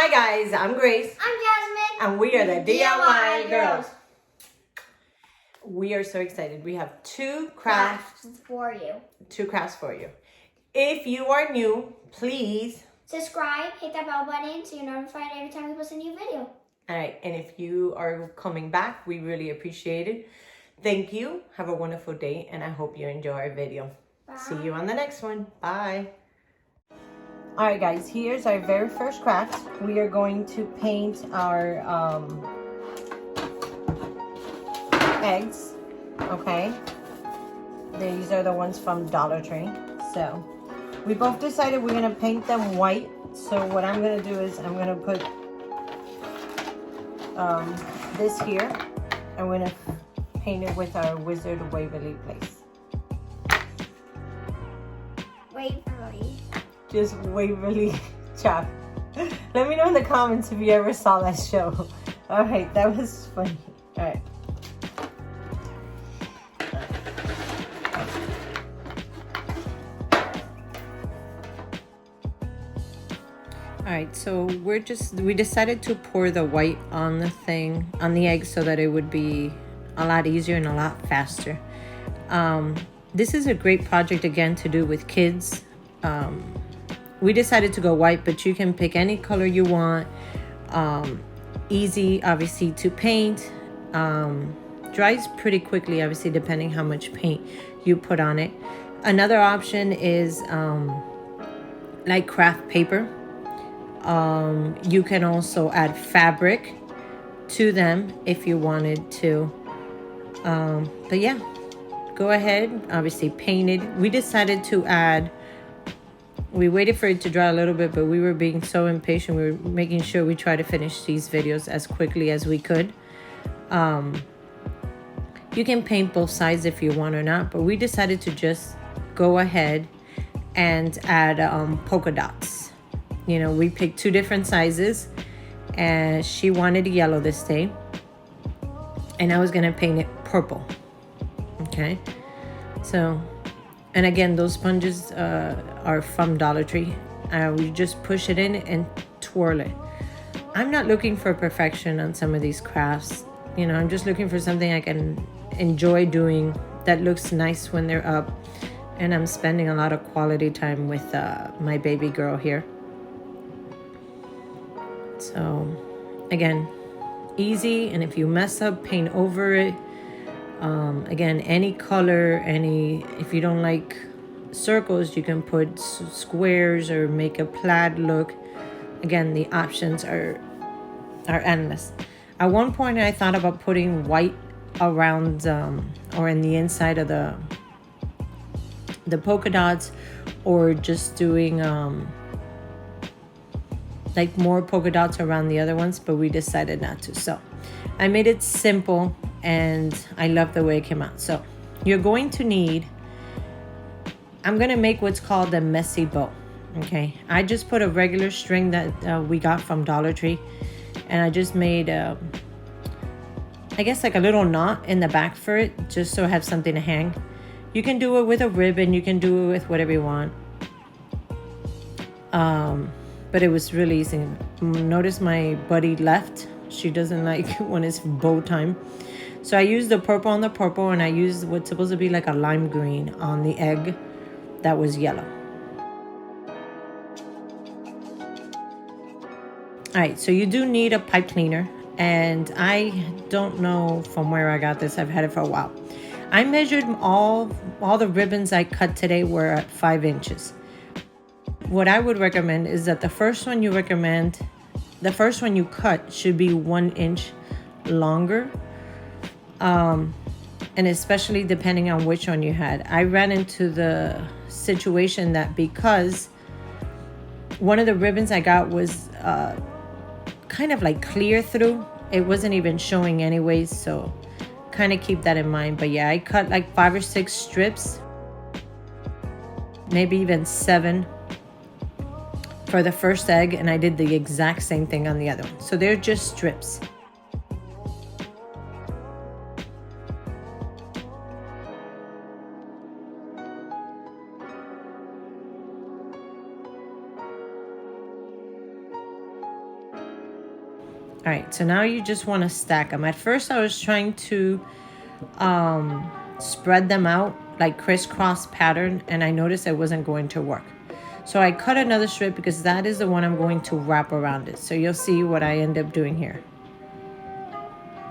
Hi guys, I'm Grace. I'm Jasmine. And we are the DIY girls. Girls. We are so excited. We have two crafts for you. If you are new, please subscribe, hit that bell button so you're notified every time we post a new video. Alright, and if you are coming back, we really appreciate it. Thank you. Have a wonderful day, and I hope you enjoy our video. Bye. See you on the next one. Bye. Alright guys, here's our very first craft. We are going to paint our eggs, okay? These are the ones from Dollar Tree. So, we both decided we're going to paint them white. So what I'm going to do is I'm going to put this here. I'm going to paint it with our Wizard Waverly Place. Waverly. Just Waverly Chop. Let me know in the comments if you ever saw that show. Alright, that was funny. Alright. Alright, so we decided to pour the white on the egg so that it would be a lot easier and a lot faster. This is a great project again to do with kids. We decided to go white, but you can pick any color you want. Easy, obviously, to paint. Dries pretty quickly, obviously, depending how much paint you put on it. Another option is like craft paper. You can also add fabric to them if you wanted to. But yeah, go ahead, obviously paint it. We decided to add, we waited for it to dry a little bit, but we were being so impatient. We were making sure we try to finish these videos as quickly as we could. You can paint both sides if you want or not, but we decided to just go ahead and add polka dots. You know, we picked two different sizes, and she wanted yellow this day, and I was gonna paint it purple. Okay, so, and again, those sponges are from Dollar Tree. We just push it in and twirl it. I'm not looking for perfection on some of these crafts. You know, I'm just looking for something I can enjoy doing that looks nice when they're up, and I'm spending a lot of quality time with my baby girl here. So again, easy, and if you mess up, paint over it. Again, any color, if you don't like circles, you can put squares or make a plaid look. Again, the options are endless. At one point I thought about putting white around or in the inside of the polka dots, or just doing like more polka dots around the other ones, but we decided not to. So I made it simple, and I love the way it came out. So you're going to need, I'm going to make what's called a messy bow. Okay, I just put a regular string that we got from Dollar Tree, and I just made I guess like a little knot in the back for it, just so I have something to hang. You can do it with a ribbon, you can do it with whatever you want. But it was really easy. Notice my buddy left. She doesn't like when it's bow time. So I used the purple on the purple, and I used what's supposed to be like a lime green on the egg that was yellow. Alright, so you do need a pipe cleaner, and I don't know from where I got this. I've had it for a while. I measured all the ribbons I cut today were at 5 inches. What I would recommend is that the first one you cut should be 1 inch longer. And especially depending on which one you had. I ran into the situation that because one of the ribbons I got was kind of like clear through, it wasn't even showing anyways, so kind of keep that in mind. But yeah, I cut like 5 or 6 strips, maybe even 7 for the first egg, and I did the exact same thing on the other one. So they're just strips. All right, so now you just want to stack them. At first I was trying to spread them out like crisscross pattern, and I noticed it wasn't going to work. So I cut another strip because that is the one I'm going to wrap around it. So you'll see what I end up doing here.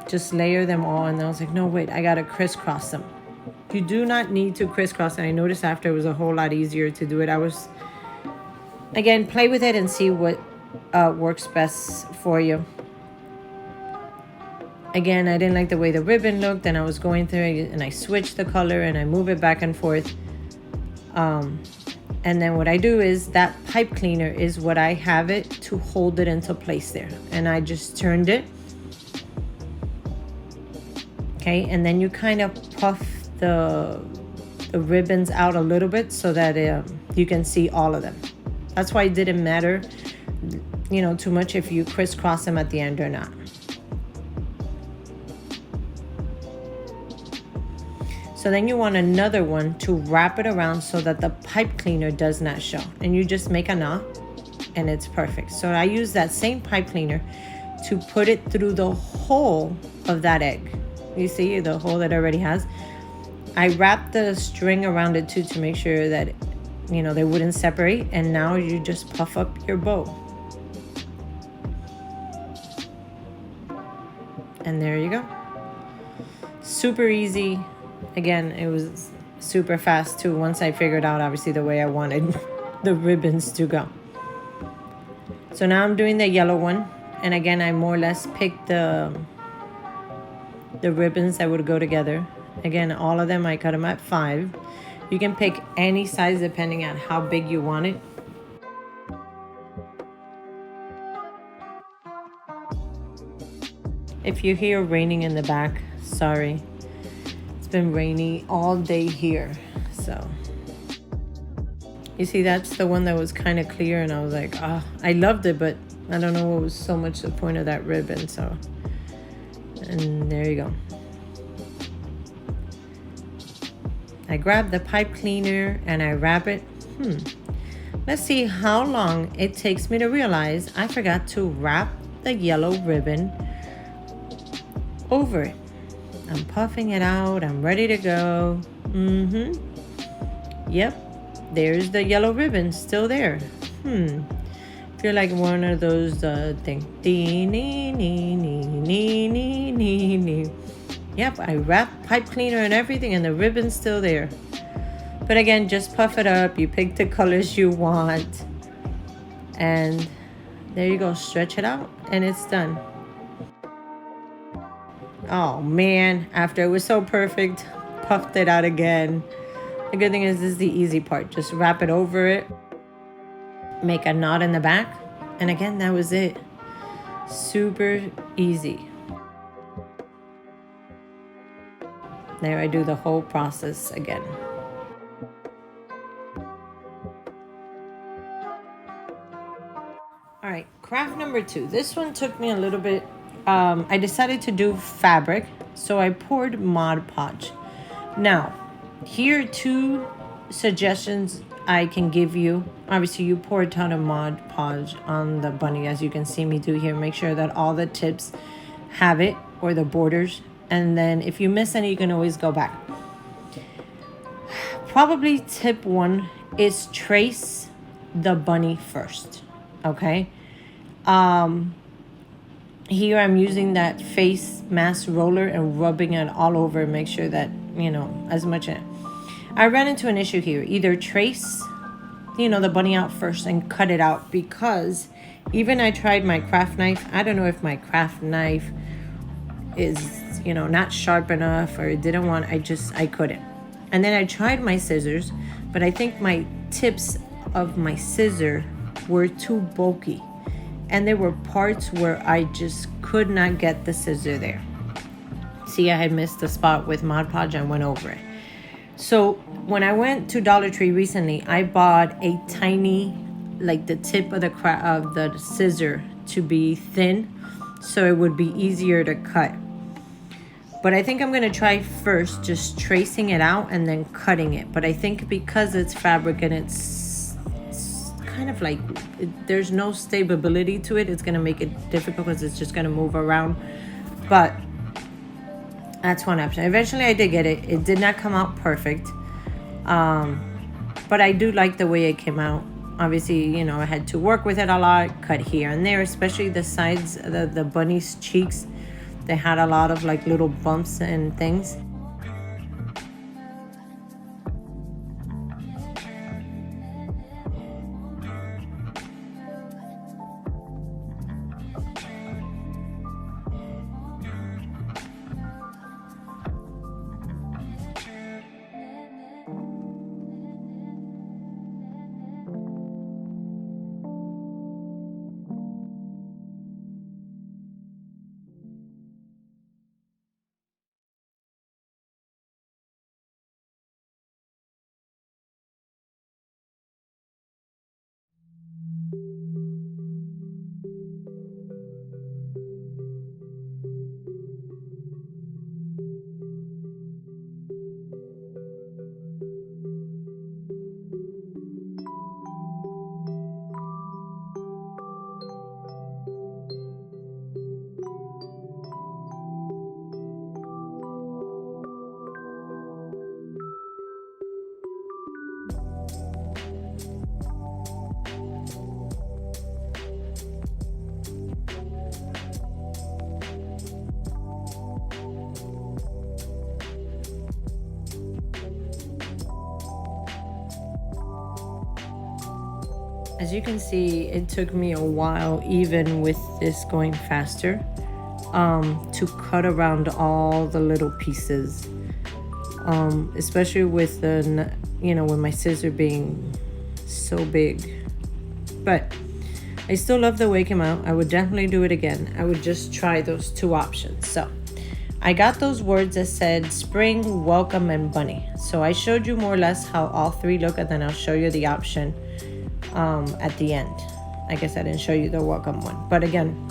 Just layer them all, and I was like, no, wait, I gotta crisscross them. You do not need to crisscross, and I noticed after it was a whole lot easier to do it. Again, play with it and see what works best for you. Again, I didn't like the way the ribbon looked, and I was going through it, and I switched the color and I move it back and forth. And then what I do is that pipe cleaner is what I have it to hold it into place there. And I just turned it. Okay, and then you kind of puff the ribbons out a little bit so that you can see all of them. That's why it didn't matter, too much if you crisscross them at the end or not. So then you want another one to wrap it around so that the pipe cleaner does not show. And you just make a knot and it's perfect. So I use that same pipe cleaner to put it through the hole of that egg. You see the hole that it already has? I wrapped the string around it too to make sure that, they wouldn't separate. And now you just puff up your bow. And there you go. Super easy. Again, it was super fast too once I figured out obviously the way I wanted the ribbons to go. So now I'm doing the yellow one, and again I more or less picked the ribbons that would go together. Again, all of them I cut them at 5. You can pick any size depending on how big you want it. If you hear raining in the back, sorry. Been rainy all day here, so you see that's the one that was kind of clear, and I was like, I loved it, but I don't know what was so much the point of that ribbon. So, and there you go. I grab the pipe cleaner and I wrap it. Let's see how long it takes me to realize I forgot to wrap the yellow ribbon over it. I'm puffing it out. I'm ready to go. Yep. There's the yellow ribbon still there. Feel like one of those things. Yep, I wrapped pipe cleaner and everything, and the ribbon's still there. But again, just puff it up. You pick the colors you want. And there you go. Stretch it out, and it's done. Oh man, after it was so perfect, puffed it out again. The good thing is this is the easy part. Just wrap it over it, make a knot in the back, and again, that was it. Super easy. There, I do the whole process again. All right, craft number 2. This one took me a little bit. I decided to do fabric, so I poured Mod Podge. Now, here are 2 suggestions I can give you. Obviously, you pour a ton of Mod Podge on the bunny, as you can see me do here. Make sure that all the tips have it, or the borders. And then if you miss any, you can always go back. Probably tip 1 is trace the bunny first, okay? Here I'm using that face mask roller and rubbing it all over. Make sure that, as much. I ran into an issue here. Either trace, the bunny out first and cut it out, because even I tried my craft knife. I don't know if my craft knife is, not sharp enough, or it didn't want, I couldn't. And then I tried my scissors, but I think my tips of my scissor were too bulky. And there were parts where I just could not get the scissor there. See, I had missed the spot with Mod Podge and went over it. So when I went to Dollar Tree recently, I bought a tiny, like the tip of the scissor to be thin, so it would be easier to cut. But I think I'm going to try first just tracing it out and then cutting it. But I think because it's fabric and it's kind of like, there's no stability to it. It's going to make it difficult because it's just going to move around. But that's one option. Eventually I did get it. It did not come out perfect. But I do like the way it came out. Obviously, you know, I had to work with it a lot, cut here and there, especially the sides, the bunny's cheeks. They had a lot of like little bumps and things. As you can see, it took me a while, even with this going faster, to cut around all the little pieces, especially with the, you know, with my scissor being so big. But I still love the way it came out. I would definitely do it again. I would just try those two options. So I got those words that said spring, welcome, and bunny. So I showed you more or less how all three look, and then I'll show you the option at the end. I guess I didn't show you the welcome one, but again,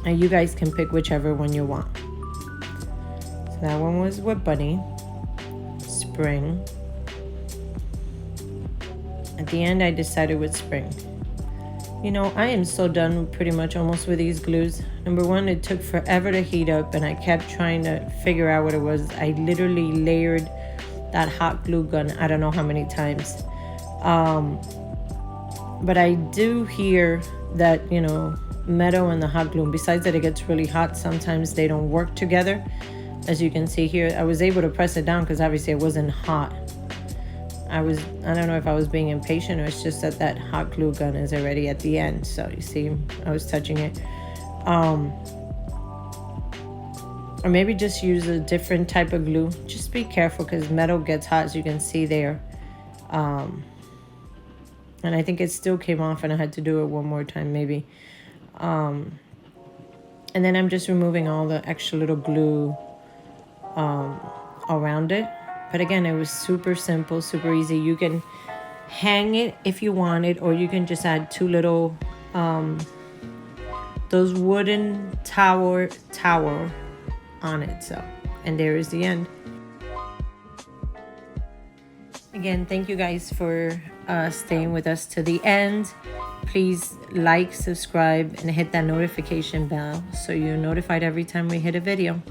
you guys can pick whichever one you want. So that one was with bunny, spring. At the end I decided with spring. You know, I am so done pretty much almost with these glues. Number one, it took forever to heat up and I kept trying to figure out what it was. I literally layered that hot glue gun I don't know how many times. But I do hear that, you know, metal and the hot glue, besides that it gets really hot, sometimes they don't work together. As you can see here, I was able to press it down because obviously it wasn't hot. I don't know if I was being impatient or it's just that that hot glue gun is already at the end. So you see, I was touching it. Or maybe just use a different type of glue. Just be careful because metal gets hot, as you can see there. And I think it still came off and I had to do it one more time maybe. And then I'm just removing all the extra little glue around it. But again, it was super simple, super easy. You can hang it if you want it, or you can just add two little, those wooden tower on it. So, and there is the end. Again, thank you guys for staying with us to the end. Please like, subscribe, and hit that notification bell so you're notified every time we hit a video.